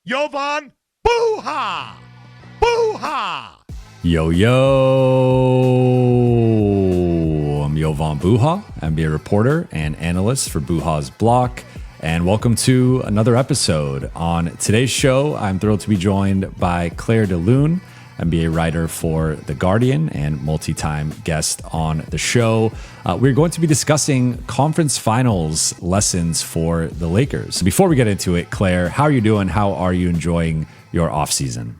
Jovan, Buha! Buha! Yo, yo! I'm Jovan Buha, NBA reporter and analyst for Buha's Block, and welcome to another episode. On today's show, I'm thrilled to be joined by Claire de Lune, NBA writer for The Guardian and multi-time guest on the show. We're going to be discussing conference finals lessons for the Lakers. Before we get into it, Claire, how are you doing? How are you enjoying your offseason?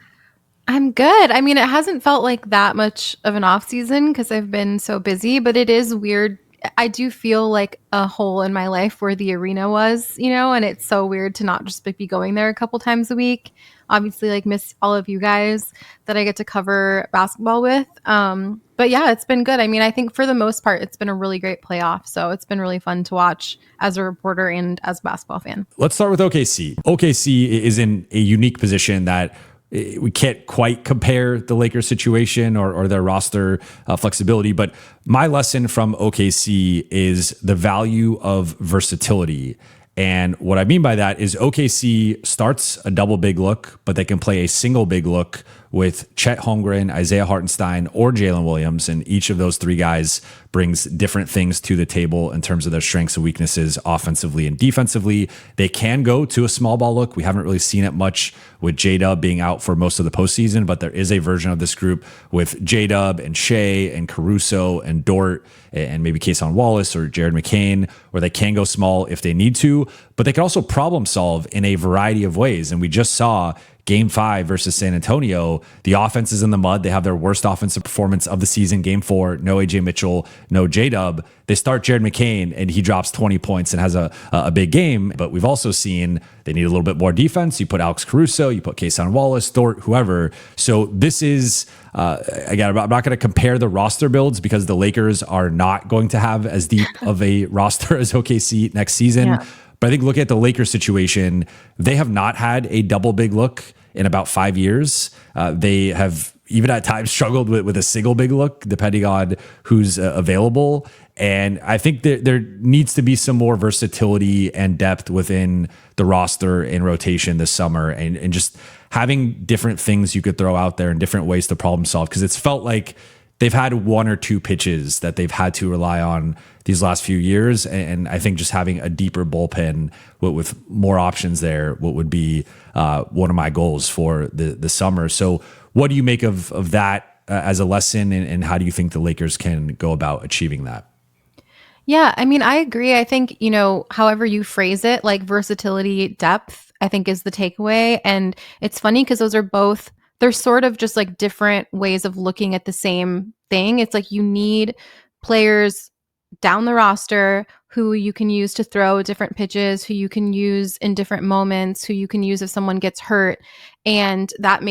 I'm good. I mean, it hasn't felt like that much of an off season because I've been so busy, but it is weird. I do feel like a hole in my life where the arena was, and it's so weird to not just be going there a couple times a week. Obviously, miss all of you guys that I get to cover basketball with. But yeah, it's been good. I mean, I think for the most part, it's been a really great playoff. So it's been really fun to watch as a reporter and as a basketball fan. Let's start with OKC. OKC is in a unique position that we can't quite compare the Lakers situation or their roster flexibility, but my lesson from OKC is the value of versatility. And what I mean by that is OKC starts a double big look, but they can play a single big look with Chet Holmgren, Isaiah Hartenstein, or Jalen Williams. And each of those three guys brings different things to the table in terms of their strengths and weaknesses offensively and defensively. They can go to a small ball look. We haven't really seen it much with J-Dub being out for most of the postseason, but there is a version of this group with J-Dub and Shea and Caruso and Dort and maybe Kayson Wallace or Jared McCain, where they can go small if they need to, but they can also problem solve in a variety of ways. And we just saw Game 5 versus San Antonio, the offense is in the mud. They have their worst offensive performance of the season. Game 4, no AJ Mitchell, no J-Dub. They start Jared McCain and he drops 20 points and has a big game. But we've also seen they need a little bit more defense. You put Alex Caruso, you put Kayson Wallace, Dort, whoever. So this is, again, I'm not going to compare the roster builds because the Lakers are not going to have as deep of a roster as OKC next season. Yeah. But I think looking at the Lakers situation, they have not had a double big look in about 5 years. They have even at times struggled with a single big look, depending on who's available. And I think there needs to be some more versatility and depth within the roster and rotation this summer, and just having different things you could throw out there and different ways to problem solve. Because it's felt like they've had one or two pitches that they've had to rely on these last few years. And I think just having a deeper bullpen with more options there, what would be one of my goals for the summer. So what do you make of that as a lesson, and how do you think the Lakers can go about achieving that? Yeah, I mean, I agree. I think, however you phrase it, like versatility, depth, I think is the takeaway. And it's funny because they're sort of just like different ways of looking at the same thing. It's like you need players down the roster who you can use to throw different pitches, who you can use in different moments, who you can use if someone gets hurt. And that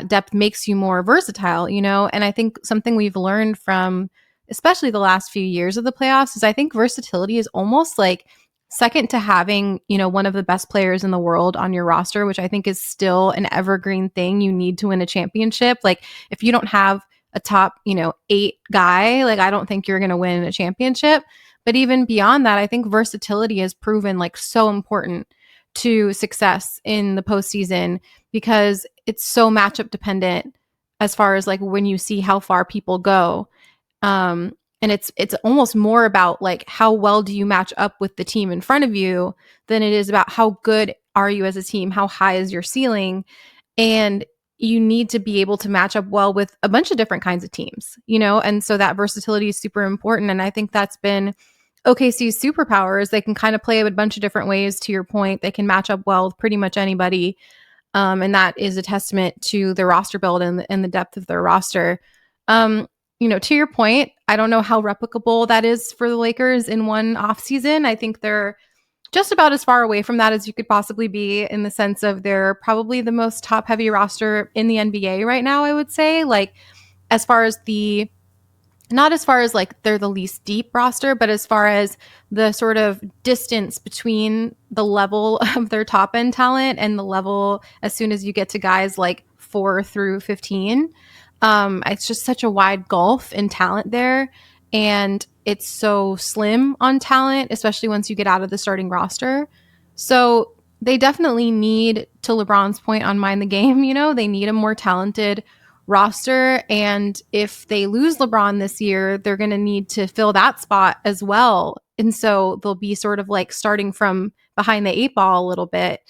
depth makes you more versatile, And I think something we've learned from especially the last few years of the playoffs is I think versatility is almost like second to having, one of the best players in the world on your roster, which I think is still an evergreen thing you need to win a championship. Like if you don't have a top, 8 guy, I don't think you're going to win a championship. But even beyond that, I think versatility has proven so important to success in the postseason because it's so matchup dependent as far as when you see how far people go. And it's almost more about how well do you match up with the team in front of you than it is about how good are you as a team, how high is your ceiling. And you need to be able to match up well with a bunch of different kinds of teams, and so that versatility is super important. And I think that's been OKC's superpower is they can kind of play a bunch of different ways. To your point, they can match up well with pretty much anybody. And that is a testament to their roster build and the depth of their roster. To your point, I don't know how replicable that is for the Lakers in one offseason. I think they're just about as far away from that as you could possibly be in the sense of they're probably the most top-heavy roster in the NBA right now, I would say. Not as far as they're the least deep roster, but as far as the sort of distance between the level of their top-end talent and the level as soon as you get to guys 4 through 15. It's just such a wide gulf in talent there. And it's so slim on talent, especially once you get out of the starting roster. So they definitely need, to LeBron's point on Mind the Game, they need a more talented roster. And if they lose LeBron this year, they're going to need to fill that spot as well. And so they'll be sort of like starting from behind the eight ball a little bit.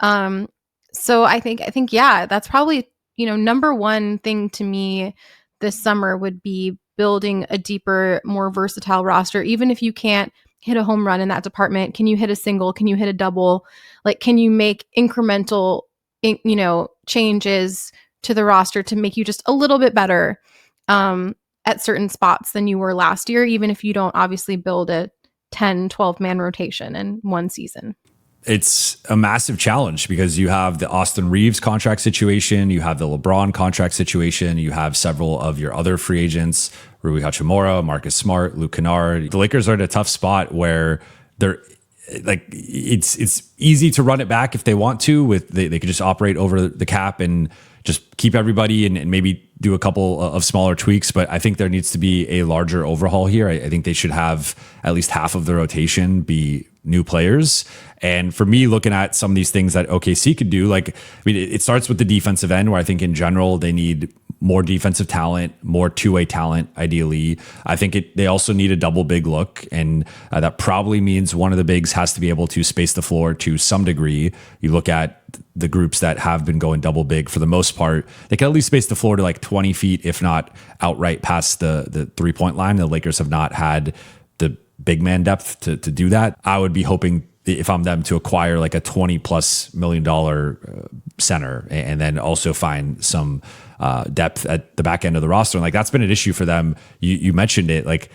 So I think, yeah, that's probably, number one thing to me this summer would be building a deeper, more versatile roster. Even if you can't hit a home run in that department, can you hit a single? Can you hit a double? Like, can you make incremental, changes to the roster to make you just a little bit better at certain spots than you were last year, even if you don't obviously build a 10, 12-man rotation in one season? It's a massive challenge because you have the Austin Reeves contract situation, you have the LeBron contract situation, you have several of your other free agents, Rui Hachimura, Marcus Smart, Luke Kennard. The Lakers are in a tough spot where they're like, it's easy to run it back if they want to. They could just operate over the cap and just keep everybody and maybe do a couple of smaller tweaks. But I think there needs to be a larger overhaul here. I think they should have at least half of the rotation be new players. And for me, looking at some of these things that OKC could do, it starts with the defensive end, where I think in general they need more defensive talent, more two-way talent, ideally. I think they also need a double big look, and that probably means one of the bigs has to be able to space the floor to some degree. You look at the groups that have been going double big for the most part, they can at least space the floor to like 20 feet, if not outright past the three-point line. The Lakers have not had the big man depth to do that. I would be hoping, if I'm them, to acquire like a $20+ million center, and then also find some depth at the back end of the roster. And like, that's been an issue for them. You mentioned it. Like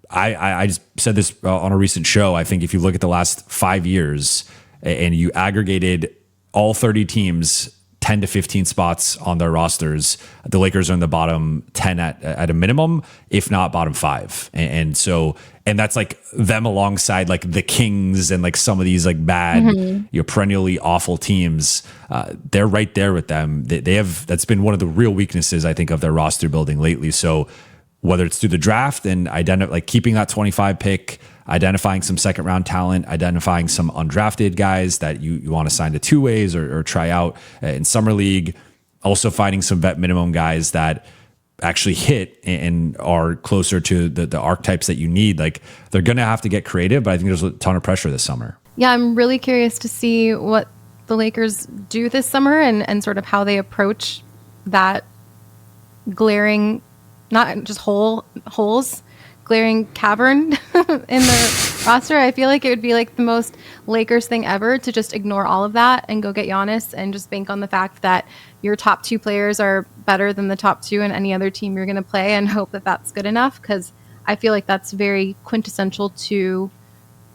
I just said this on a recent show. I think if you look at the last 5 years and you aggregated all 30 teams 10 to 15 spots on their rosters, the Lakers are in the bottom 10 at a minimum, if not bottom 5. And that's like them alongside like the Kings and like some of these like bad, perennially awful teams. They're right there with them. They have, that's been one of the real weaknesses, I think, of their roster building lately. So whether it's through the draft and keeping that 25 pick, identifying some second round talent, identifying some undrafted guys that you want to sign to two ways or try out in summer league, also finding some vet minimum guys that actually hit and are closer to the archetypes that you need. Like, they're going to have to get creative, but I think there's a ton of pressure this summer. Yeah, I'm really curious to see what the Lakers do this summer and sort of how they approach that glaring, not just holes, glaring cavern in the roster. I feel like it would be like the most Lakers thing ever to just ignore all of that and go get Giannis and just bank on the fact that your top two players are better than the top two in any other team you're going to play, and hope that that's good enough, because I feel like that's very quintessential to,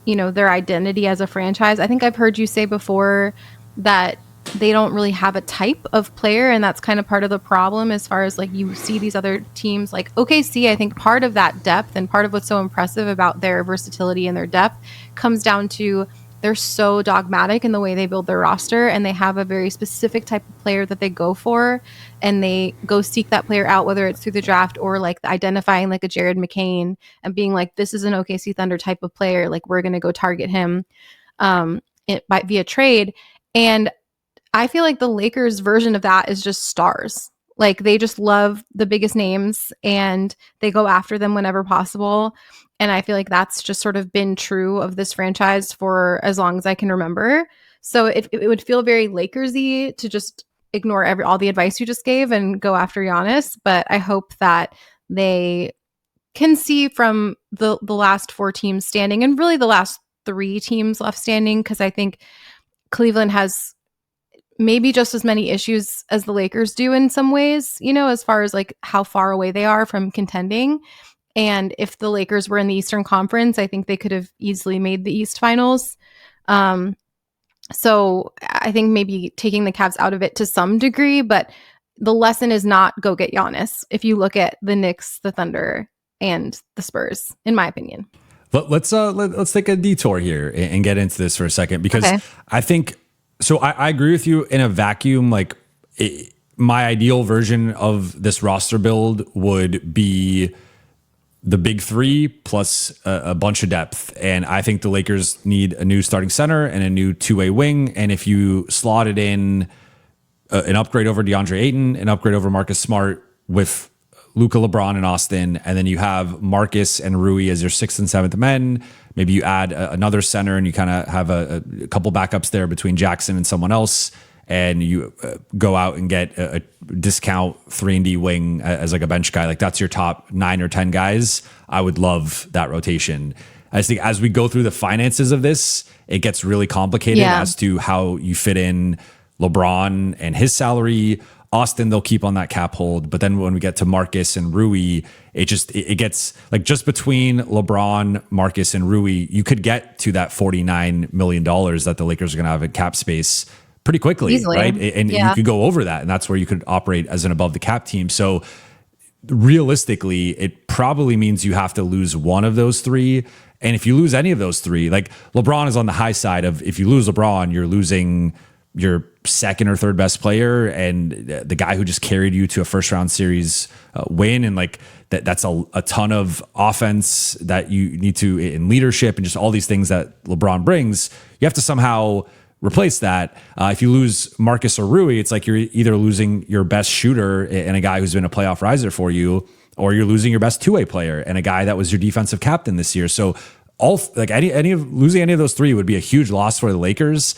their identity as a franchise. I think I've heard you say before that they don't really have a type of player, and that's kind of part of the problem as far as like you see these other teams like OKC. I think part of that depth and part of what's so impressive about their versatility and their depth comes down to they're so dogmatic in the way they build their roster, and they have a very specific type of player that they go for, and they go seek that player out, whether it's through the draft or like identifying like a Jared McCain and being like, this is an OKC Thunder type of player, like we're going to go target him via trade. And I feel like the Lakers version of that is just stars. Like, they just love the biggest names and they go after them whenever possible. And I feel like that's just sort of been true of this franchise for as long as I can remember. So it would feel very Lakersy to just ignore all the advice you just gave and go after Giannis. But I hope that they can see from the last 4 teams standing, and really the last 3 teams left standing, because I think Cleveland has maybe just as many issues as the Lakers do in some ways, as far as like how far away they are from contending. And if the Lakers were in the Eastern Conference, I think they could have easily made the East Finals. So I think maybe taking the Cavs out of it to some degree, but the lesson is not go get Giannis if you look at the Knicks, the Thunder, and the Spurs, in my opinion. Let's take a detour here and get into this for a second, because okay. I think, so I agree with you in a vacuum. Like, my ideal version of this roster build would be the big three plus a bunch of depth. And I think the Lakers need a new starting center and a new two-way wing. And if you slotted in an upgrade over DeAndre Ayton, an upgrade over Marcus Smart with Luka, LeBron, and Austin, and then you have Marcus and Rui as your sixth and seventh men. Maybe you add another center and you kind of have a couple backups there between Jackson and someone else, and you go out and get a discount 3-and-D wing as like a bench guy. Like that's your top 9 or 10 guys. I would love that rotation. I think as we go through the finances of this, it gets really complicated as to how you fit in LeBron and his salary. Austin, they'll keep on that cap hold. But then when we get to Marcus and Rui, it gets like just between LeBron, Marcus, and Rui, you could get to that $49 million that the Lakers are going to have in cap space pretty quickly, easily, right? And you could go over that. And that's where you could operate as an above the cap team. So realistically, it probably means you have to lose one of those three. And if you lose any of those three, like LeBron is on the high side of, if you lose LeBron, you're losing your second or third best player and the guy who just carried you to a first round series win. And like that's a ton of offense that you need to, in leadership and just all these things that LeBron brings. You have to somehow replace that. If you lose Marcus or Rui, it's like you're either losing your best shooter and a guy who's been a playoff riser for you, or you're losing your best two-way player and a guy that was your defensive captain this year. So losing any of those three would be a huge loss for the Lakers.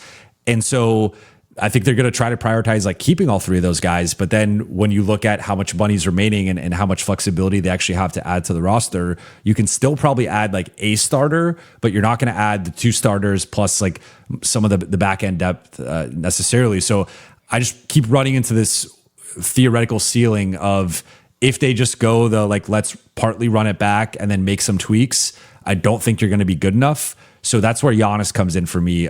And so I think they're going to try to prioritize like keeping all three of those guys. But then when you look at how much money's remaining and how much flexibility they actually have to add to the roster, you can still probably add like a starter, but you're not going to add the two starters plus like some of the back end depth necessarily. So I just keep running into this theoretical ceiling of, if they just go let's partly run it back and then make some tweaks, I don't think you're going to be good enough. So that's where Giannis comes in for me.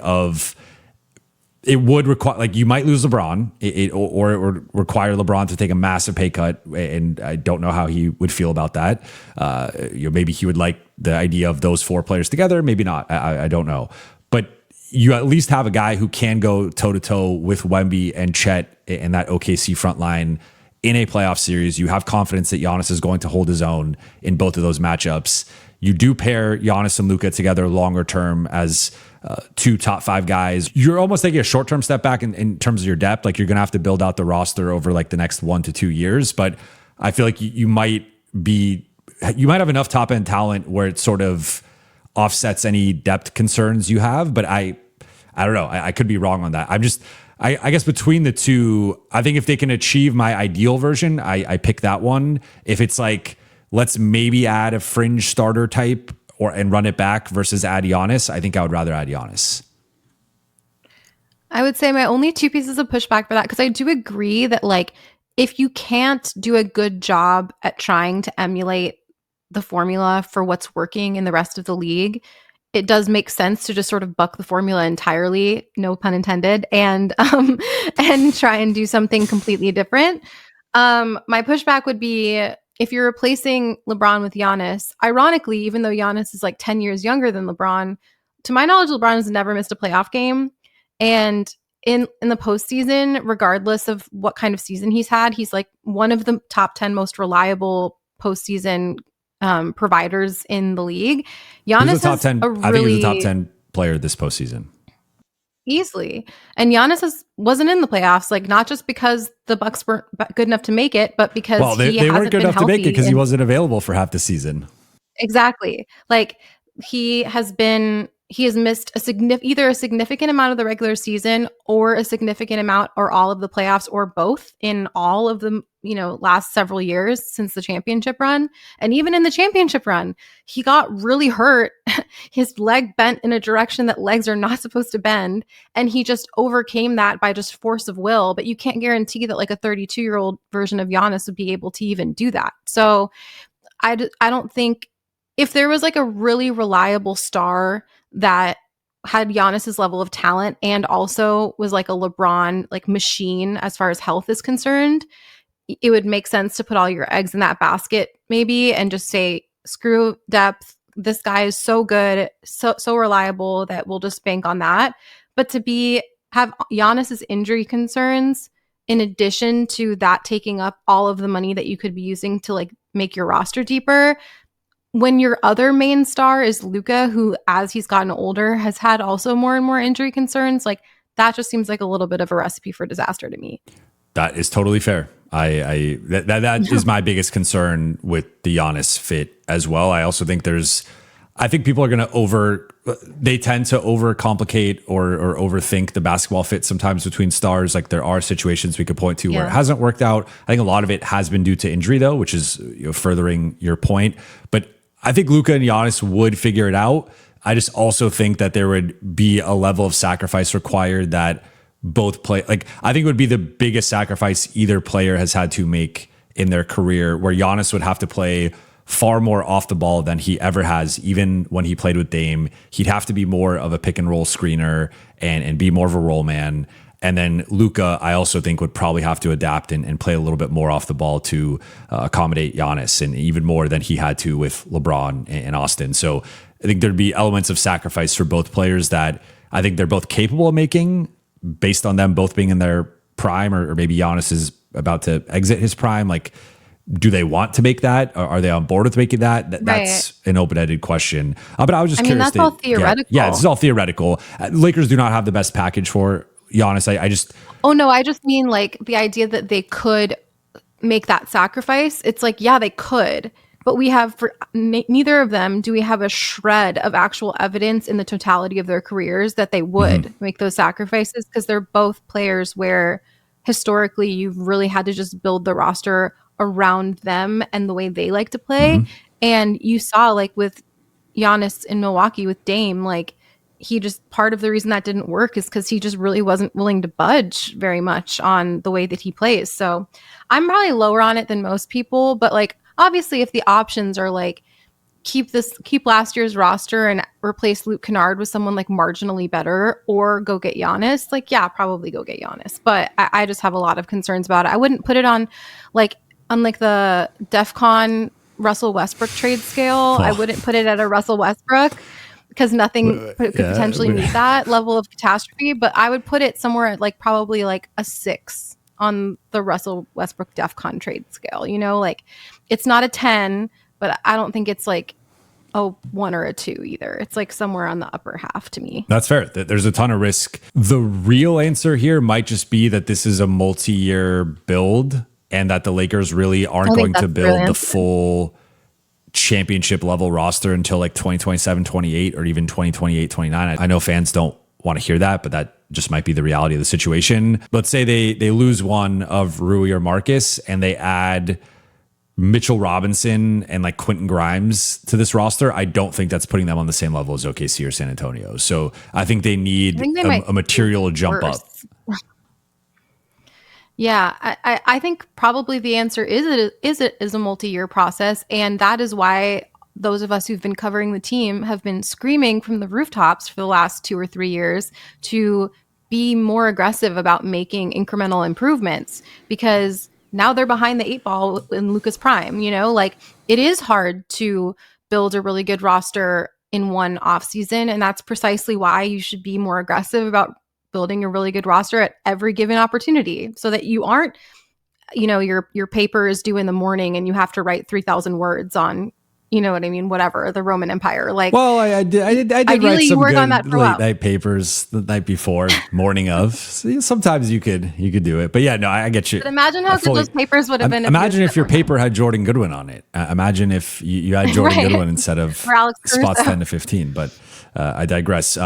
It would require, like, you might lose LeBron, or it would require LeBron to take a massive pay cut, and I don't know how he would feel about that. Maybe he would like the idea of those four players together, maybe not. I don't know, but you at least have a guy who can go toe to toe with Wemby and Chet in that OKC front line in a playoff series. You have confidence that Giannis is going to hold his own in both of those matchups. You do pair Giannis and Luka together longer term as two top 5 guys. You're almost taking a short-term step back in terms of your depth. Like, you're going to have to build out the roster over like the next 1 to 2 years. But I feel like you might have enough top-end talent where it sort of offsets any depth concerns you have. But I don't know. I could be wrong on that. I guess between the two, I think if they can achieve my ideal version, I pick that one. If it's like, let's maybe add a fringe starter type and run it back versus add Giannis, I think I would rather add Giannis. I would say my only 2 pieces of pushback for that, because I do agree that like, if you can't do a good job at trying to emulate the formula for what's working in the rest of the league, it does make sense to just sort of buck the formula entirely, no pun intended, and try and do something completely different. My pushback would be, if you're replacing LeBron with Giannis, ironically, even though Giannis is like 10 years younger than LeBron, to my knowledge, LeBron has never missed a playoff game. And in the postseason, regardless of what kind of season he's had, he's like one of the top 10 most reliable postseason providers in the league. Giannis has a really, I think he's the top 10 player this postseason. Easily. And Giannis wasn't in the playoffs, like not just because the Bucks weren't good enough to make it, but because they weren't good enough to make it because he wasn't available for half the season. Exactly. Like he has missed either a significant amount of the regular season or a significant amount or all of the playoffs, or both, in all of the last several years since the championship run. And even in the championship run, he got really hurt. His leg bent in a direction that legs are not supposed to bend, and he just overcame that by just force of will. But you can't guarantee that like a 32-year-old version of Giannis would be able to even do that. So I don't think, if there was like a really reliable star that had Giannis's level of talent and also was like a LeBron like machine as far as health is concerned, it would make sense to put all your eggs in that basket maybe and just say, screw depth. This guy is so good, so reliable that we'll just bank on that. But to have Giannis's injury concerns in addition to that taking up all of the money that you could be using to like make your roster deeper, when your other main star is Luka, who as he's gotten older has had also more and more injury concerns, like that just seems like a little bit of a recipe for disaster to me. That is totally fair. That is my biggest concern with the Giannis fit as well. I also think I think people are going to they tend to overcomplicate or overthink the basketball fit sometimes between stars. Like there are situations we could point to where it hasn't worked out. I think a lot of it has been due to injury though, which is furthering your point. But I think Luka and Giannis would figure it out. I just also think that there would be a level of sacrifice required that both play. Like I think it would be the biggest sacrifice either player has had to make in their career, where Giannis would have to play far more off the ball than he ever has. Even when he played with Dame, he'd have to be more of a pick and roll screener and be more of a roll man. And then Luka, I also think would probably have to adapt and play a little bit more off the ball to accommodate Giannis, and even more than he had to with LeBron and Austin. So I think there'd be elements of sacrifice for both players that I think they're both capable of making based on them both being in their prime, or maybe Giannis is about to exit his prime. Like, do they want to make that? Or are they on board with making that? That's an open-ended question. But I was just curious. That's all theoretical. Yeah, this is all theoretical. Lakers do not have the best package for Giannis. I just... Oh, no, I just mean like the idea that they could make that sacrifice. It's like, yeah, they could. But we have, for neither of them, do we have a shred of actual evidence in the totality of their careers that they would make those sacrifices, because they're both players where historically you've really had to just build the roster around them and the way they like to play. And you saw like with Giannis in Milwaukee with Dame, like he just, part of the reason that didn't work is because he just really wasn't willing to budge very much on the way that he plays. So I'm probably lower on it than most people, but like obviously if the options are like keep last year's roster and replace Luke Kennard with someone like marginally better, or go get Giannis, like yeah, probably go get Giannis. But I just have a lot of concerns about it. I wouldn't put it on like the DEFCON Russell Westbrook trade scale. I wouldn't put it at a Russell Westbrook, because nothing could potentially meet that level of catastrophe. But I would put it somewhere at like probably like a 6 on the Russell Westbrook DEFCON trade scale. You know, like it's not a 10, but I don't think it's like a 1 or a 2 either. It's like somewhere on the upper half to me. That's fair. There's a ton of risk. The real answer here might just be that this is a multi-year build, and that the Lakers really aren't going to build the full championship level roster until like 2027, 28, or even 2028, 29. I know fans don't want to hear that, but that just might be the reality of the situation. Let's say they lose one of Rui or Marcus, and they add Mitchell Robinson and like Quentin Grimes to this roster. I don't think that's putting them on the same level as OKC or San Antonio. So I think they need a material jump up. Yeah, I think probably the answer is it is a multi-year process. And that is why those of us who've been covering the team have been screaming from the rooftops for the last 2 or 3 years to be more aggressive about making incremental improvements, because now they're behind the 8 ball in Luka's prime. You know, like it is hard to build a really good roster in one off season. And that's precisely why you should be more aggressive about building a really good roster at every given opportunity, so that you aren't, you know, your paper is due in the morning and you have to write 3,000 words on, you know what I mean, whatever, the Roman Empire. Like, well, I did write some good late night papers the night before, morning of. So sometimes you could do it, but yeah, no, I get you. But imagine how good those papers would have been. Imagine if your paper had Jordan Goodwin on it. Imagine if you had Jordan Goodwin instead of spots 10 to 15. But I digress.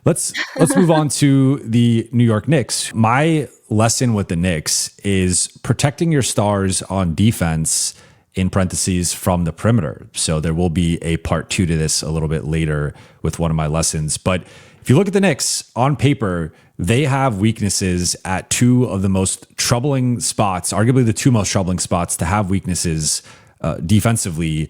Let's move on to the New York Knicks. My lesson with the Knicks is protecting your stars on defense, in parentheses, from the perimeter. So there will be a part 2 to this a little bit later with one of my lessons. But if you look at the Knicks on paper, they have weaknesses at 2 of the most troubling spots, arguably the 2 most troubling spots to have weaknesses defensively.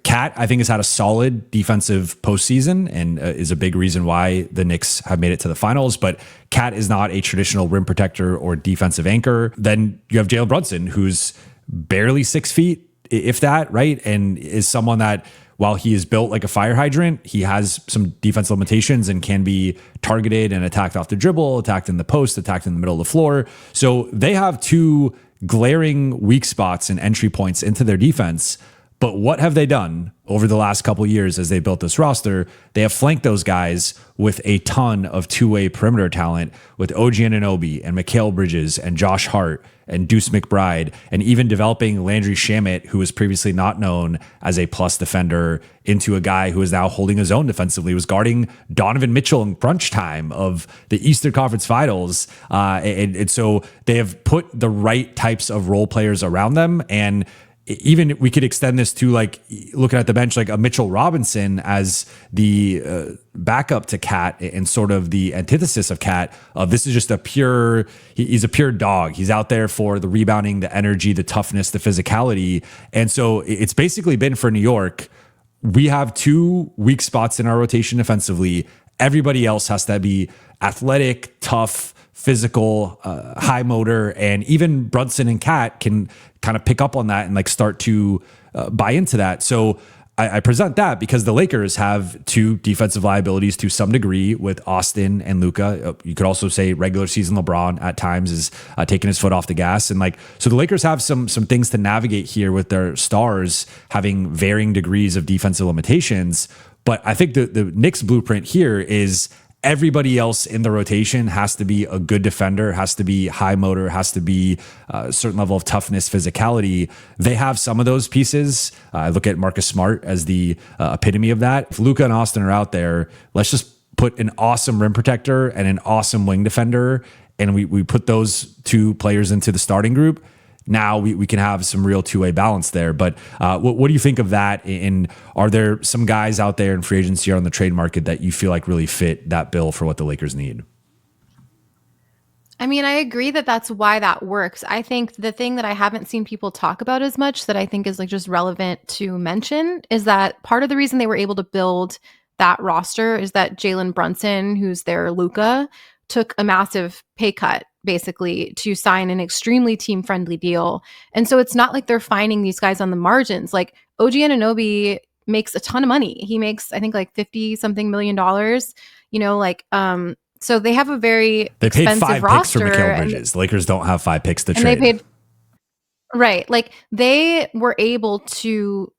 Cat, I think, has had a solid defensive postseason and is a big reason why the Knicks have made it to the finals. But Cat is not a traditional rim protector or defensive anchor. Then you have Jalen Brunson, who's barely 6 feet, if that, right? And is someone that, while he is built like a fire hydrant, he has some defense limitations and can be targeted and attacked off the dribble, attacked in the post, attacked in the middle of the floor. So they have 2 glaring weak spots and entry points into their defense. But what have they done over the last couple of years as they built this roster? They have flanked those guys with a ton of two-way perimeter talent with OG Anunoby and Mikal Bridges and Josh Hart and Deuce McBride, and even developing Landry Shamet, who was previously not known as a plus defender, into a guy who is now holding his own defensively, was guarding Donovan Mitchell in crunch time of the Eastern Conference Finals. And so they have put the right types of role players around them. And even we could extend this to like looking at the bench, like a Mitchell Robinson as the backup to Cat and sort of the antithesis of Cat. This is just he's a pure dog. He's out there for the rebounding, the energy, the toughness, the physicality. And so it's basically been for New York. We have two weak spots in our rotation defensively. Everybody else has to be athletic, tough, physical, high motor, and even Brunson and Cat can kind of pick up on that and like start to buy into that. So I present that because the Lakers have two defensive liabilities to some degree with Austin and Luka. You could also say regular season LeBron at times is taking his foot off the gas. And like, so the Lakers have some things to navigate here with their stars having varying degrees of defensive limitations. But I think the Knicks blueprint here is everybody else in the rotation has to be a good defender, has to be high motor, has to be a certain level of toughness, physicality. They have some of those pieces. I look at Marcus Smart as the epitome of that. If Luka and Austin are out there, let's just put an awesome rim protector and an awesome wing defender, and we put those two players into the starting group. Now we can have some real two-way balance there. But what do you think of that? And are there some guys out there in free agency or on the trade market that you feel like really fit that bill for what the Lakers need? I mean, I agree that that's why that works. I think the thing that I haven't seen people talk about as much that I think is like just relevant to mention is that part of the reason they were able to build that roster is that Jalen Brunson, who's their Luka, took a massive pay cut basically to sign an extremely team-friendly deal. And so it's not like they're finding these guys on the margins. Like OG Anunoby makes a ton of money. He makes, I think, like $50-something million, so they have a very they paid expensive 5 roster. picks for Mikal Bridges. The Lakers don't have 5 picks to trade. They paid, right. Like they were able to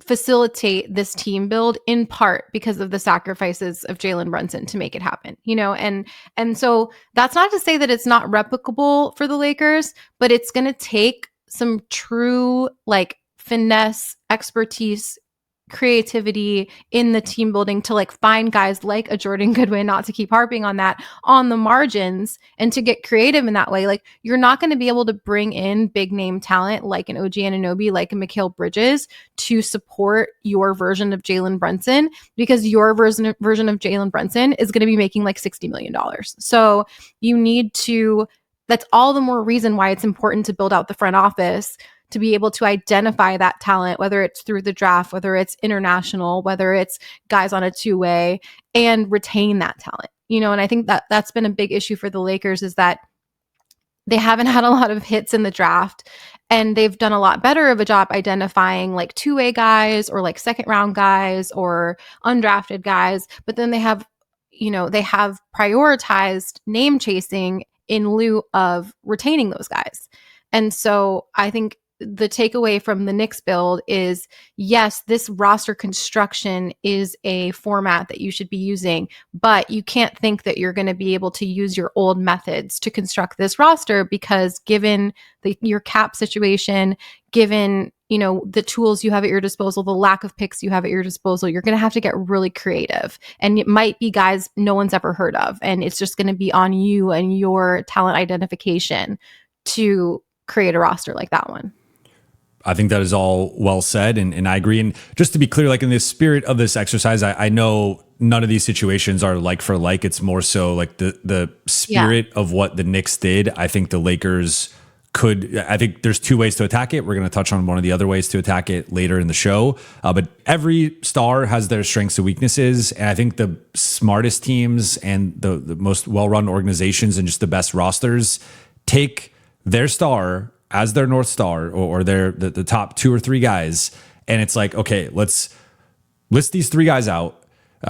facilitate this team build in part because of the sacrifices of Jalen Brunson to make it happen, and so that's not to say that it's not replicable for the Lakers, but it's going to take some true like finesse, expertise, creativity in the team building to like find guys like a Jordan Goodwin, not to keep harping on that, on the margins, and to get creative in that way. Like you're not going to be able to bring in big name talent like an OG Anunoby, like a Mikal Bridges to support your version of Jalen Brunson, because your version of Jalen Brunson is going to be making like $60 million. So you need to, that's all the more reason why it's important to build out the front office to be able to identify that talent, whether it's through the draft, whether it's international, whether it's guys on a two-way, and retain that talent. And I think that that's been a big issue for the Lakers is that they haven't had a lot of hits in the draft, and they've done a lot better of a job identifying like two-way guys or like second round guys or undrafted guys. But then they have prioritized name chasing in lieu of retaining those guys. And so I think the takeaway from the Knicks build is, yes, this roster construction is a format that you should be using, but you can't think that you're going to be able to use your old methods to construct this roster, because given your cap situation, given the tools you have at your disposal, the lack of picks you have at your disposal, you're going to have to get really creative. And it might be guys no one's ever heard of, and it's just going to be on you and your talent identification to create a roster like that one. I think that is all well said, and I agree. And just to be clear, like in the spirit of this exercise, I know none of these situations are like for like. It's more so like the spirit of what the Knicks did. I think the Lakers I think there's 2 ways to attack it. We're going to touch on one of the other ways to attack it later in the show. But every star has their strengths and weaknesses. And I think the smartest teams and the most well-run organizations and just the best rosters take their star as their North Star or the top 2 or 3 guys. And it's like, okay, let's list these 3 guys out,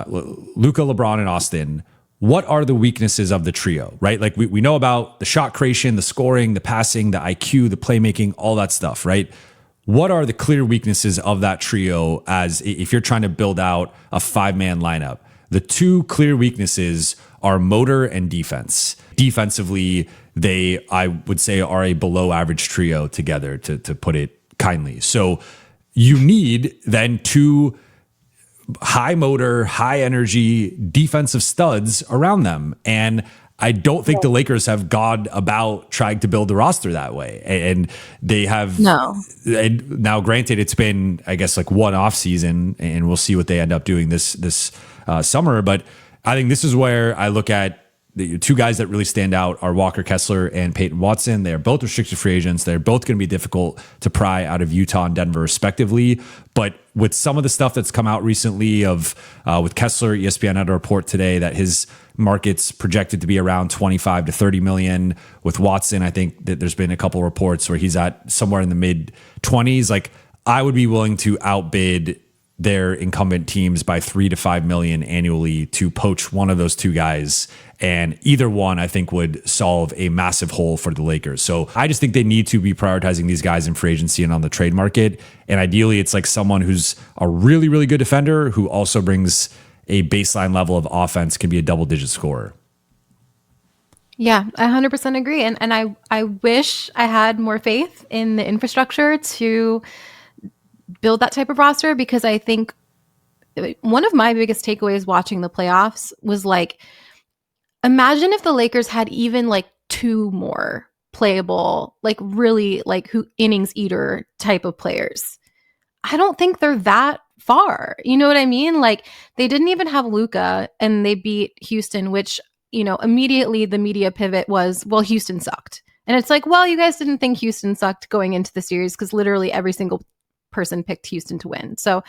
Luka, LeBron, and Austin. What are the weaknesses of the trio, right? Like we know about the shot creation, the scoring, the passing, the IQ, the playmaking, all that stuff, right? what are the clear weaknesses of that trio as if you're trying to build out a 5-man lineup? The two clear weaknesses are motor and defense. Defensively, they, I would say, are a below average trio together, to put it kindly. So you need then two high motor, high energy defensive studs around them. And I don't think the Lakers have gone about trying to build the roster that way. And they have. No. And now, granted, it's been, I guess, like one off season, and we'll see what they end up doing this summer. But I think this is where I look at the two guys that really stand out are Walker Kessler and Peyton Watson. They're both restricted free agents. They're both going to be difficult to pry out of Utah and Denver, respectively. But with some of the stuff that's come out recently with Kessler, ESPN had a report today that his market's projected to be around 25 to 30 million. With Watson, I think that there's been a couple reports where he's at somewhere in the mid 20s. Like, I would be willing to outbid their incumbent teams by 3 to 5 million annually to poach one of those two guys. And either one, I think, would solve a massive hole for the Lakers. So I just think they need to be prioritizing these guys in free agency and on the trade market. And ideally, it's like someone who's a really, really good defender who also brings a baseline level of offense, can be a double-digit scorer. Yeah, I 100% agree. And I wish I had more faith in the infrastructure to build that type of roster, because I think one of my biggest takeaways watching the playoffs was like, imagine if the Lakers had even like two more playable, like really like who innings eater type of players. I don't think they're that far. You know what I mean? Like, they didn't even have Luka and they beat Houston, which, you know, immediately the media pivot was, well, Houston sucked. And it's like, well, you guys didn't think Houston sucked going into the series, because literally every single person picked Houston to win. So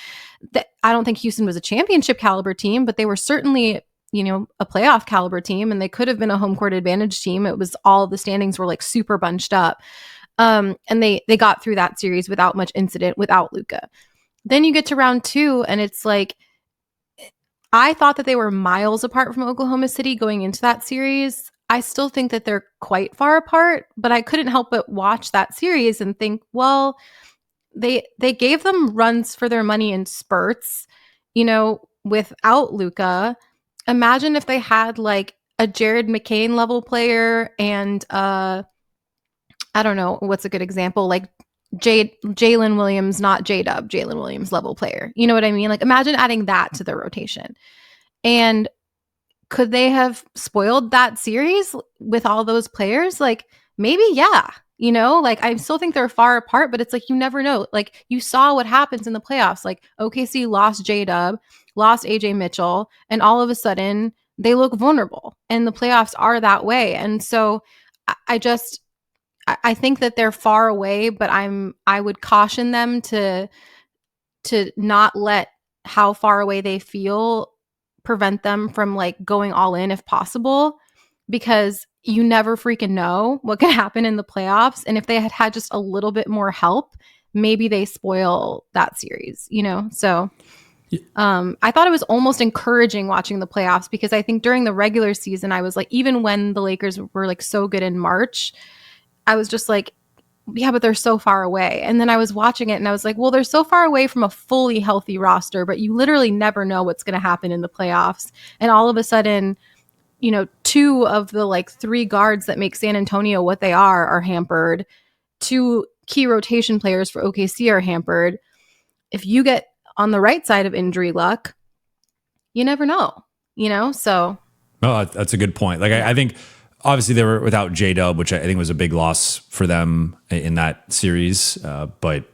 I don't think Houston was a championship caliber team, but they were certainly, you know, a playoff caliber team, and they could have been a home court advantage team. It was all the standings were like super bunched up. And they got through that series without much incident without Luka. Then you get to round two, and it's like, I thought that they were miles apart from Oklahoma City going into that series. I still think that they're quite far apart, but I couldn't help but watch that series and think, well, they gave them runs for their money in spurts, you know, without Luka. Imagine if they had like a Jared McCain level player and I don't know, what's a good example? Like Jalen Williams, not J-Dub, Jalen Williams level player. You know what I mean? Like, imagine adding that to their rotation. And could they have spoiled that series with all those players? Like, maybe, yeah. You know, like, I still think they're far apart, but it's like, you never know. Like, you saw what happens in the playoffs. Like, OKC lost J-Dub, lost AJ Mitchell, and all of a sudden they look vulnerable. And the playoffs are that way. And so I think that they're far away, but I would caution them to not let how far away they feel prevent them from like going all in if possible, because you never freaking know what can happen in the playoffs. And if they had had just a little bit more help, maybe they spoil that series, you know? So I thought it was almost encouraging watching the playoffs, because I think during the regular season, I was like, even when the Lakers were like so good in March, I was just like, yeah, but they're so far away. And then I was watching it and I was like, well, they're so far away from a fully healthy roster, but you literally never know what's going to happen in the playoffs. And all of a sudden, you know, two of the like three guards that make San Antonio what they are hampered. Two key rotation players for OKC are hampered. If you get on the right side of injury luck, you never know, you know? So. Oh, that's a good point. Like, I think obviously they were without J-Dub, which I think was a big loss for them in that series. But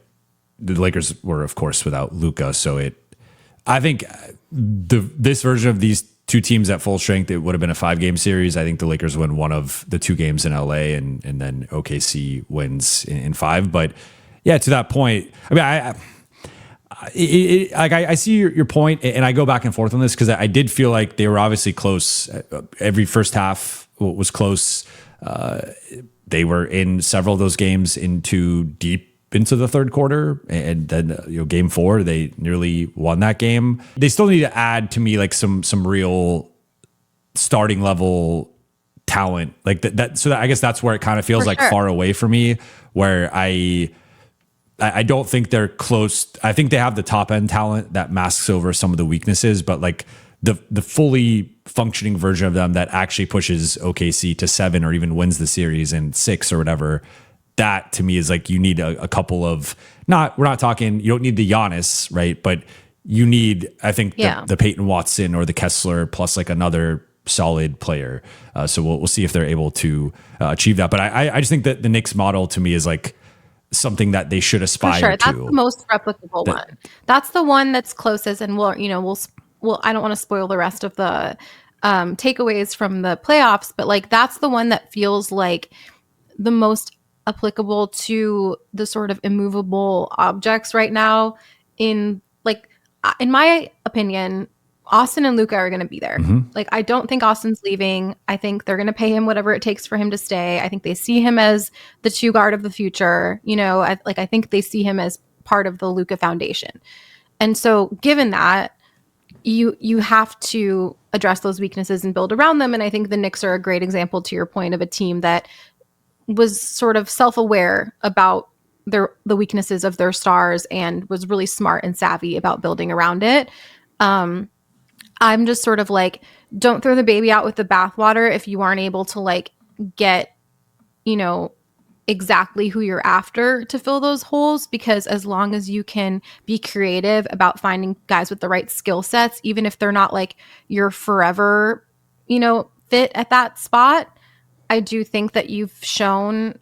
the Lakers were, of course, without Luka. So I think this version of these two teams at full strength, it would have been a 5-game series. I think the Lakers win one of the two games in LA, and then OKC wins in 5. But yeah, to that point, I mean, I see your point, and I go back and forth on this, because I did feel like they were obviously close. Every first half was close. They were in several of those games into deep into the third quarter, and then game 4 they nearly won that game. They still need to add, to me, like some real starting level talent like that. So I guess that's where it kind of feels like far away for me, where I I don't think they're close. I think they have the top end talent that masks over some of the weaknesses, but like the fully functioning version of them that actually pushes OKC to 7 or even wins the series in 6 or whatever, that to me is like you need a couple of, we're not talking, you don't need the Giannis, right? But you need, I think, the Peyton Watson or the Kessler plus like another solid player. So we'll see if they're able to achieve that. But I just think that the Knicks model to me is like something that they should aspire to. That's the most replicable one. That's the one that's closest, and we'll I don't want to spoil the rest of the takeaways from the playoffs, but like that's the one that feels like the most applicable to the sort of immovable objects right now. In my opinion, Austin and Luka are going to be there. Mm-hmm. Like, I don't think Austin's leaving. I think they're going to pay him whatever it takes for him to stay. I think they see him as the two guard of the future. I think they see him as part of the Luka Foundation. And so given that, you have to address those weaknesses and build around them. And I think the Knicks are a great example, to your point, of a team that was sort of self-aware about the weaknesses of their stars and was really smart and savvy about building around it. I'm just sort of like, don't throw the baby out with the bathwater if you aren't able to like get, exactly who you're after to fill those holes. Because as long as you can be creative about finding guys with the right skill sets, even if they're not like your forever, fit at that spot, I do think that you've shown,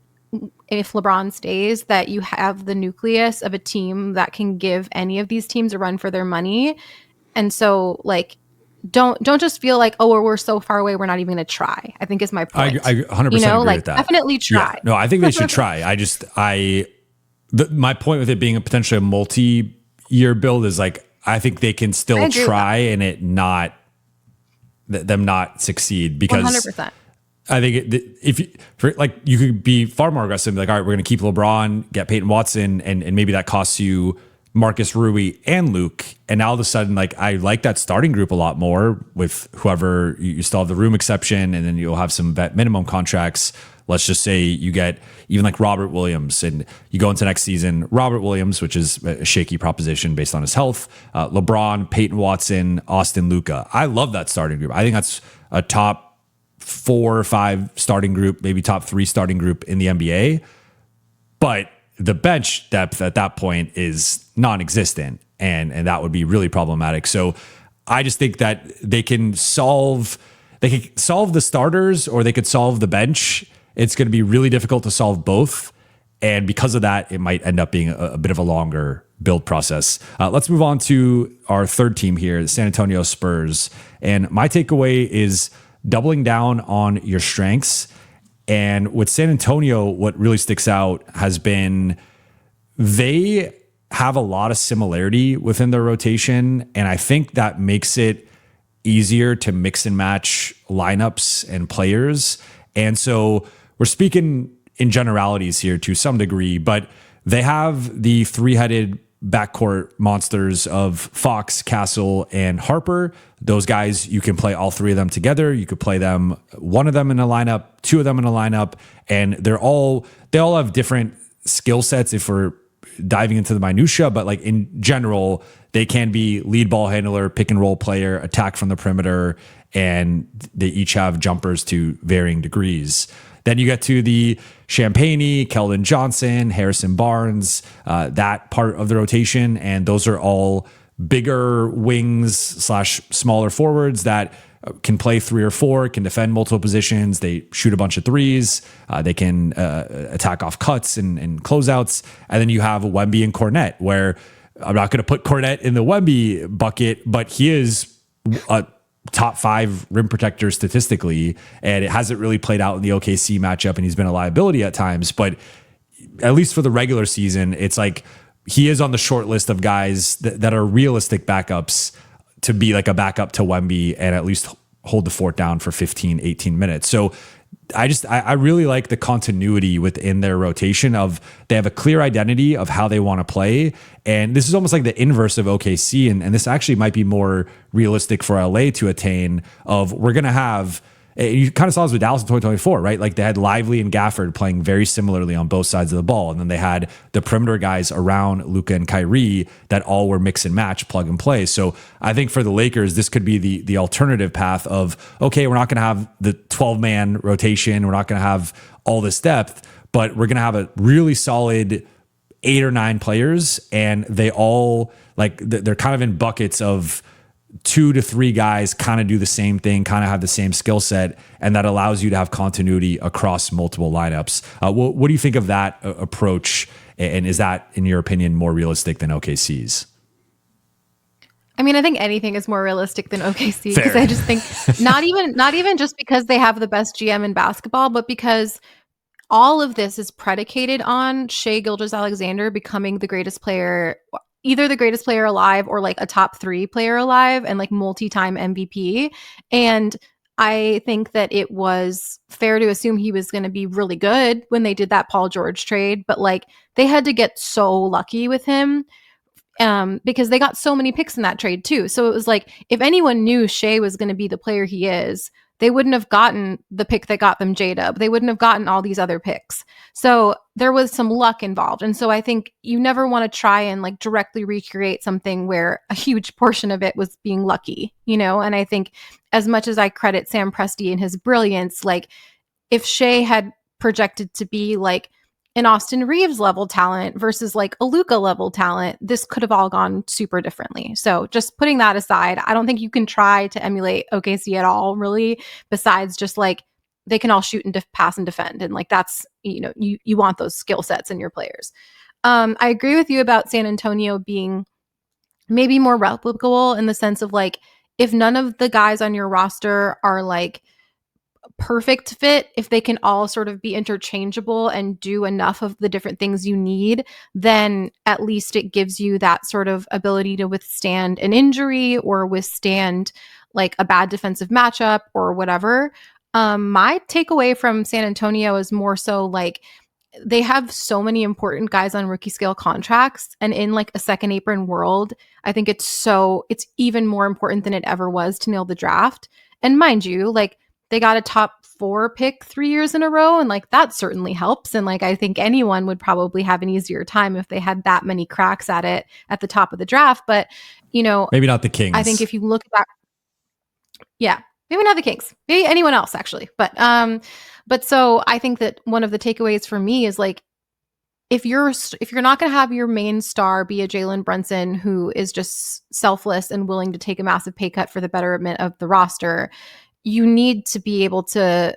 if LeBron stays, that you have the nucleus of a team that can give any of these teams a run for their money. And so like, don't just feel like, oh, we're so far away, we're not even going to try, I think is my point. I 100% agree with that. Definitely try. Yeah. No, I think they should try. My point with it being potentially a multi-year build is like, I think they can still try and them not succeed, because 100%. I think you could be far more aggressive, like, all right, we're going to keep LeBron, get Peyton Watson, and maybe that costs you Marcus Rui and Luke. And now all of a sudden, like, I like that starting group a lot more with whoever. You still have the room exception, and then you'll have some vet minimum contracts. Let's just say you get even like Robert Williams, and you go into next season, Robert Williams, which is a shaky proposition based on his health, LeBron, Peyton Watson, Austin, Luka. I love that starting group. I think that's a top 4 or 5 starting group, maybe top 3 starting group in the NBA. But the bench depth at that point is non-existent, and that would be really problematic. So I just think that they can solve the starters, or they could solve the bench. It's going to be really difficult to solve both. And because of that, it might end up being a bit of a longer build process. Let's move on to our third team here, the San Antonio Spurs. And my takeaway is doubling down on your strengths. And with San Antonio, what really sticks out has been they have a lot of similarity within their rotation. And I think that makes it easier to mix and match lineups and players. And so we're speaking in generalities here to some degree, but they have the 3-headed backcourt monsters of Fox, Castle, and Harper. Those guys, you can play all 3 of them together. You could play them, one of them in a lineup, 2 of them in a lineup, and they all have different skill sets if we're diving into the minutia, but like in general, they can be lead ball handler, pick and roll player, attack from the perimeter, and they each have jumpers to varying degrees. Then you get to the Champagne, Keldon Johnson, Harrison Barnes, that part of the rotation. And those are all bigger wings / smaller forwards that can play 3 or 4, can defend multiple positions. They shoot a bunch of threes. They can attack off cuts and closeouts. And then you have Wemby and Cornette, where I'm not going to put Cornette in the Wemby bucket, but he is a top 5 rim protector statistically, and it hasn't really played out in the OKC matchup, and he's been a liability at times. But at least for the regular season, it's like he is on the short list of guys that are realistic backups to be like a backup to Wemby and at least hold the fort down for 15, 18 minutes. So I really like the continuity within their rotation of they have a clear identity of how they want to play. And this is almost like the inverse of OKC. And this actually might be more realistic for LA to attain of we're going to have you kind of saw this with Dallas in 2024, right? Like they had Lively and Gafford playing very similarly on both sides of the ball. And then they had the perimeter guys around Luka and Kyrie that all were mix and match, plug and play. So I think for the Lakers, this could be the alternative path of, okay, we're not going to have the 12-man rotation. We're not going to have all this depth, but we're going to have a really solid 8 or 9 players. And they all like, they're kind of in buckets of 2 to 3 guys kind of do the same thing, kind of have the same skill set, and that allows you to have continuity across multiple lineups. What do you think of that approach? And is that, in your opinion, more realistic than OKC's? I mean, I think anything is more realistic than OKC because I just think not even just because they have the best GM in basketball, but because all of this is predicated on Shai Gilgeous-Alexander becoming the greatest player, either the greatest player alive or like a top 3 player alive and like multi-time MVP. And I think that it was fair to assume he was going to be really good when they did that Paul George trade, but like they had to get so lucky with him because they got so many picks in that trade too. So it was like, if anyone knew Shai was going to be the player he is, they wouldn't have gotten the pick that got them J-Dub. They wouldn't have gotten all these other picks. So there was some luck involved. And so I think you never want to try and like directly recreate something where a huge portion of it was being lucky, you know? And I think as much as I credit Sam Presti and his brilliance, like if Shai had projected to be like an Austin Reeves level talent versus like a Luka level talent, this could have all gone super differently. So just putting that aside, I don't think you can try to emulate OKC at all, really, besides just like they can all shoot and pass and defend. And like that's, you know, you want those skill sets in your players. I agree with you about San Antonio being maybe more replicable in the sense of like, if none of the guys on your roster are like perfect fit, if they can all sort of be interchangeable and do enough of the different things you need, then at least it gives you that sort of ability to withstand an injury or withstand like a bad defensive matchup or whatever. My takeaway from San Antonio is more so like they have so many important guys on rookie scale contracts, and in like a second apron world, I think it's even more important than it ever was to nail the draft. And mind you, like they got a top 4 pick 3 years in a row. And like, that certainly helps. And like, I think anyone would probably have an easier time if they had that many cracks at it at the top of the draft. But, you know, maybe not the Kings. I think if you look back, yeah, maybe not the Kings, maybe anyone else actually. But so I think that one of the takeaways for me is like, if you're not going to have your main star be a Jalen Brunson who is just selfless and willing to take a massive pay cut for the betterment of the roster, you need to be able to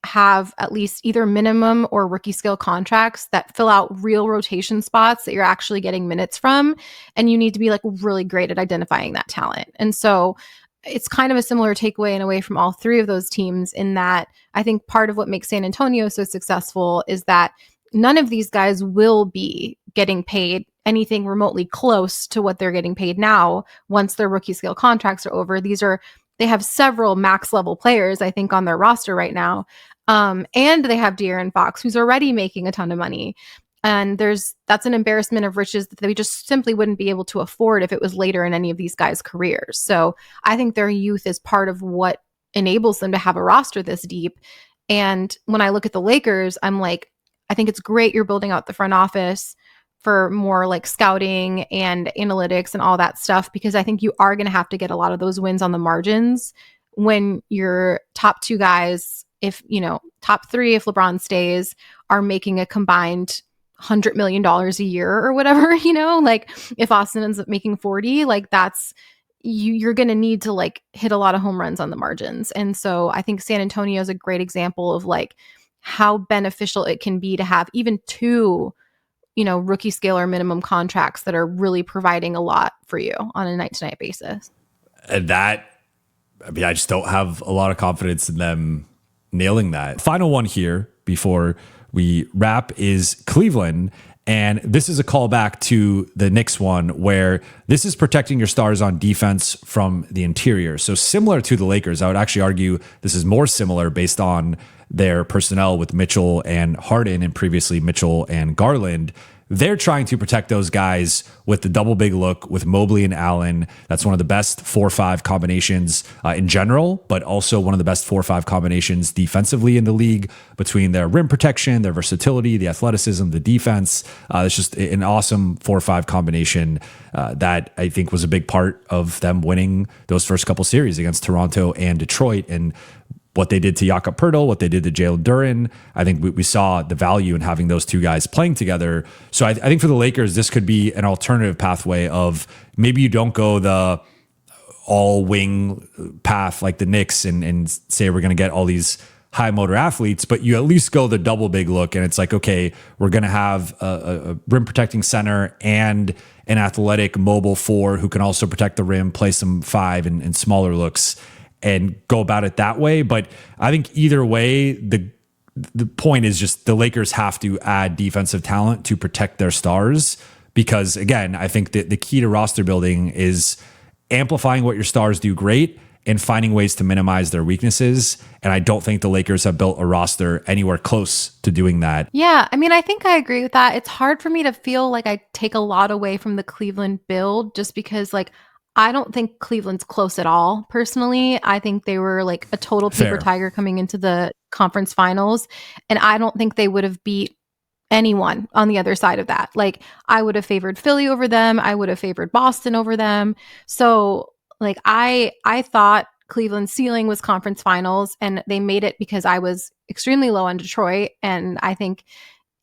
have at least either minimum or rookie scale contracts that fill out real rotation spots that you're actually getting minutes from. And you need to be like really great at identifying that talent. And so it's kind of a similar takeaway in a way from all 3 of those teams, in that I think part of what makes San Antonio so successful is that none of these guys will be getting paid anything remotely close to what they're getting paid now once their rookie scale contracts are over. They have several max level players, I think, on their roster right now. And they have De'Aaron Fox, who's already making a ton of money. And that's an embarrassment of riches that we just simply wouldn't be able to afford if it was later in any of these guys' careers. So I think their youth is part of what enables them to have a roster this deep. And when I look at the Lakers, I'm like, I think it's great you're building out the front office for more like scouting and analytics and all that stuff, because I think you are going to have to get a lot of those wins on the margins when your top 2 guys, if, you know, top 3, if LeBron stays, are making a combined $100 million a year or whatever, you know, like if Austin ends up making 40, like that's, you're going to need to like hit a lot of home runs on the margins. And so I think San Antonio is a great example of like how beneficial it can be to have even 2, you know, rookie scale or minimum contracts that are really providing a lot for you on a night to night basis. And that, I mean, I just don't have a lot of confidence in them nailing that. Final one here before we wrap is Cleveland. And this is a callback to the Knicks one, where this is protecting your stars on defense from the interior. So similar to the Lakers, I would actually argue this is more similar based on their personnel with Mitchell and Harden, and previously Mitchell and Garland. they're trying to protect those guys with the double big look with Mobley and Allen. That's one of the best 4-5 combinations in general, but also one of the best 4-5 combinations defensively in the league between their rim protection, their versatility, the athleticism, the defense. It's just an awesome 4-5 combination that I think was a big part of them winning those first couple series against Toronto and Detroit. And what they did to Jakob Poeltl, what they did to Jalen Duren, I think we saw the value in having those two guys playing together. So I think for the Lakers, this could be an alternative pathway of maybe you don't go the all wing path like the Knicks and say we're going to get all these high motor athletes, but you at least go the double big look. And it's like, okay, we're going to have a rim protecting center and an athletic mobile 4 who can also protect the rim, play some 5 and smaller looks, and go about it that way. But I think either way, the point is just the Lakers have to add defensive talent to protect their stars. Because again, I think that the key to roster building is amplifying what your stars do great and finding ways to minimize their weaknesses. And I don't think the Lakers have built a roster anywhere close to doing that. Yeah, I mean, I think I agree with that. It's hard for me to feel like I take a lot away from the Cleveland build just because like I don't think Cleveland's close at all, personally. I think they were like a total paper tiger coming into the conference finals. And I don't think they would have beat anyone on the other side of that. Like, I would have favored Philly over them. I would have favored Boston over them. So, like, I thought Cleveland's ceiling was conference finals, and they made it because I was extremely low on Detroit. And I think,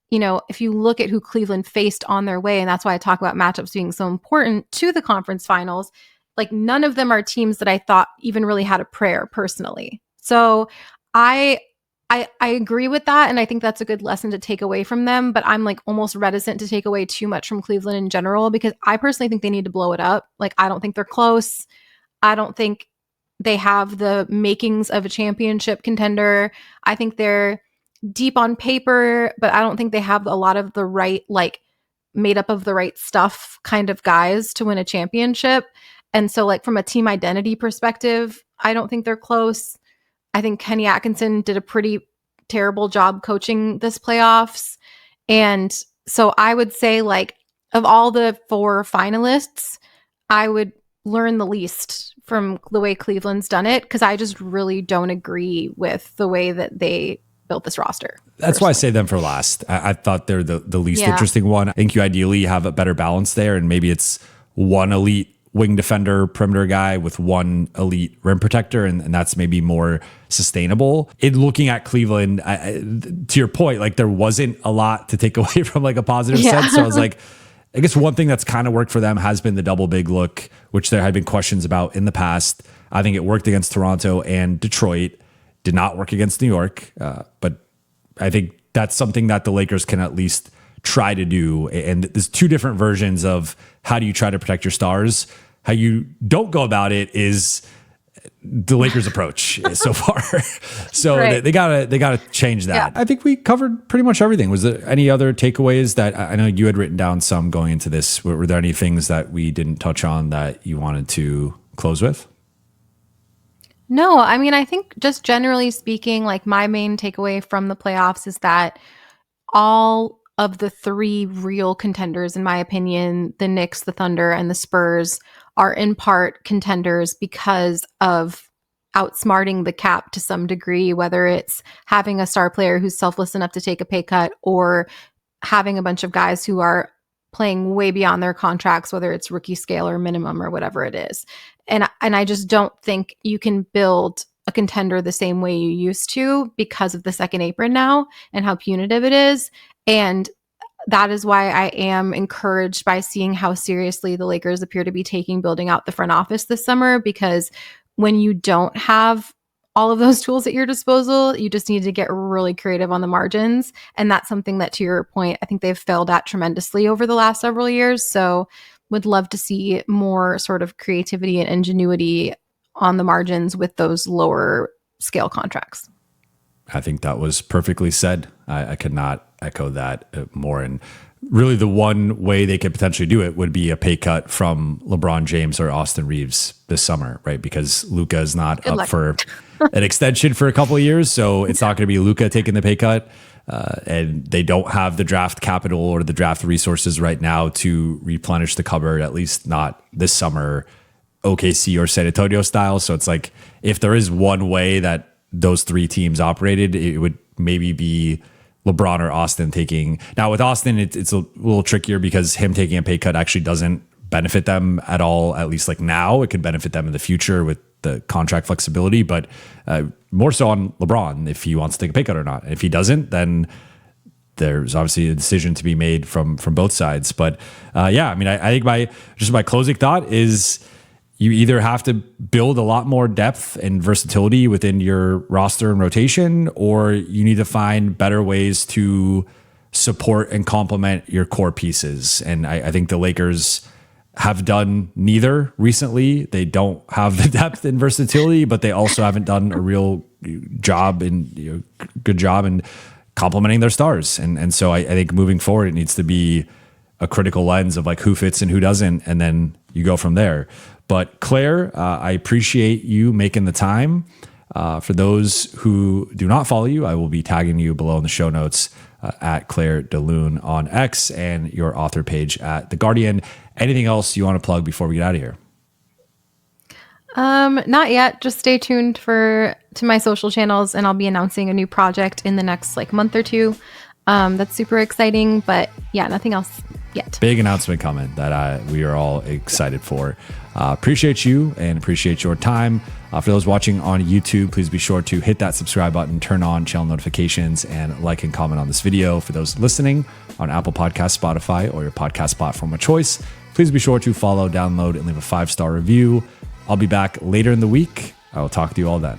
you know, if you look at who Cleveland faced on their way, and that's why I talk about matchups being so important to the conference finals, like none of them are teams that I thought even really had a prayer personally. So I agree with that. And I think that's a good lesson to take away from them. But I'm like almost reticent to take away too much from Cleveland in general, because I personally think they need to blow it up. Like, I don't think they're close. I don't think they have the makings of a championship contender. I think they're deep on paper, but I don't think they have a lot of the right, like, made up of the right stuff kind of guys to win a championship. And so, like, from a team identity perspective, I don't think they're close. I think Kenny Atkinson did a pretty terrible job coaching this playoffs. And so I would say, like, of all the 4 finalists, I would learn the least from the way Cleveland's done it, because I just really don't agree with the way that they built this roster. That's why I say them for last. I thought they're the least interesting one. I think you ideally have a better balance there, and maybe it's one elite wing defender, perimeter guy with one elite rim protector, and that's maybe more sustainable. In looking at Cleveland, to your point, like, there wasn't a lot to take away from like a positive sense. So I was like, I guess one thing that's kind of worked for them has been the double big look, which there had been questions about in the past. I think it worked against Toronto and Detroit. Did not work against New York, but I think that's something that the Lakers can at least try to do. And there's 2 different versions of how do you try to protect your stars. How you don't go about it is the Lakers' approach so far. So right. they gotta change that. Yeah. I think we covered pretty much everything. Was there any other takeaways that I know you had written down some going into this? Were there any things that we didn't touch on that you wanted to close with? No, I mean, I think just generally speaking, like, my main takeaway from the playoffs is that all of the 3 real contenders, in my opinion, the Knicks, the Thunder, and the Spurs, are in part contenders because of outsmarting the cap to some degree, whether it's having a star player who's selfless enough to take a pay cut, or having a bunch of guys who are playing way beyond their contracts, whether it's rookie scale or minimum or whatever it is. And I just don't think you can build a contender the same way you used to because of the second apron now and how punitive it is. And that is why I am encouraged by seeing how seriously the Lakers appear to be taking building out the front office this summer, because when you don't have all of those tools at your disposal, you just need to get really creative on the margins. And that's something that, to your point, I think they've failed at tremendously over the last several years. So would love to see more sort of creativity and ingenuity on the margins with those lower scale contracts. I think that was perfectly said. I could not echo that more. And really the one way they could potentially do it would be a pay cut from LeBron James or Austin Reeves this summer, right? Because Luka is not up for an extension for a couple of years. So it's not going to be Luka taking the pay cut. and they don't have the draft capital or the draft resources right now to replenish the cupboard, at least not this summer, OKC or San Antonio style. So it's like, if there is one way that those three teams operated, it would maybe be LeBron or Austin taking. Now with Austin, it's a little trickier because him taking a pay cut actually doesn't benefit them at all, at least like now. It could benefit them in the future with the contract flexibility, but more so on LeBron if he wants to take a pay cut or not. If he doesn't, then there's obviously a decision to be made from both sides. But yeah, I mean, I think my closing thought is you either have to build a lot more depth and versatility within your roster and rotation, or you need to find better ways to support and complement your core pieces. And I think the Lakers have done neither recently. They don't have the depth and versatility, but they also haven't done a real job and good job in complementing their stars. And so I think moving forward, it needs to be a critical lens of like who fits and who doesn't, and then you go from there. But Claire, I appreciate you making the time. For those who do not follow you, I will be tagging you below in the show notes at Claire de Lune on X and your author page at The Guardian. Anything else you want to plug before we get out of here? Not yet. Just stay tuned to my social channels, and I'll be announcing a new project in the next month or two. That's super exciting, but yeah, nothing else yet. Big announcement coming that we are all excited for. Appreciate you and appreciate your time. For those watching on YouTube, please be sure to hit that subscribe button, turn on channel notifications, and like and comment on this video. For those listening on Apple Podcasts, Spotify, or your podcast platform of choice, please be sure to follow, download, and leave a 5-star review. I'll be back later in the week. I will talk to you all then.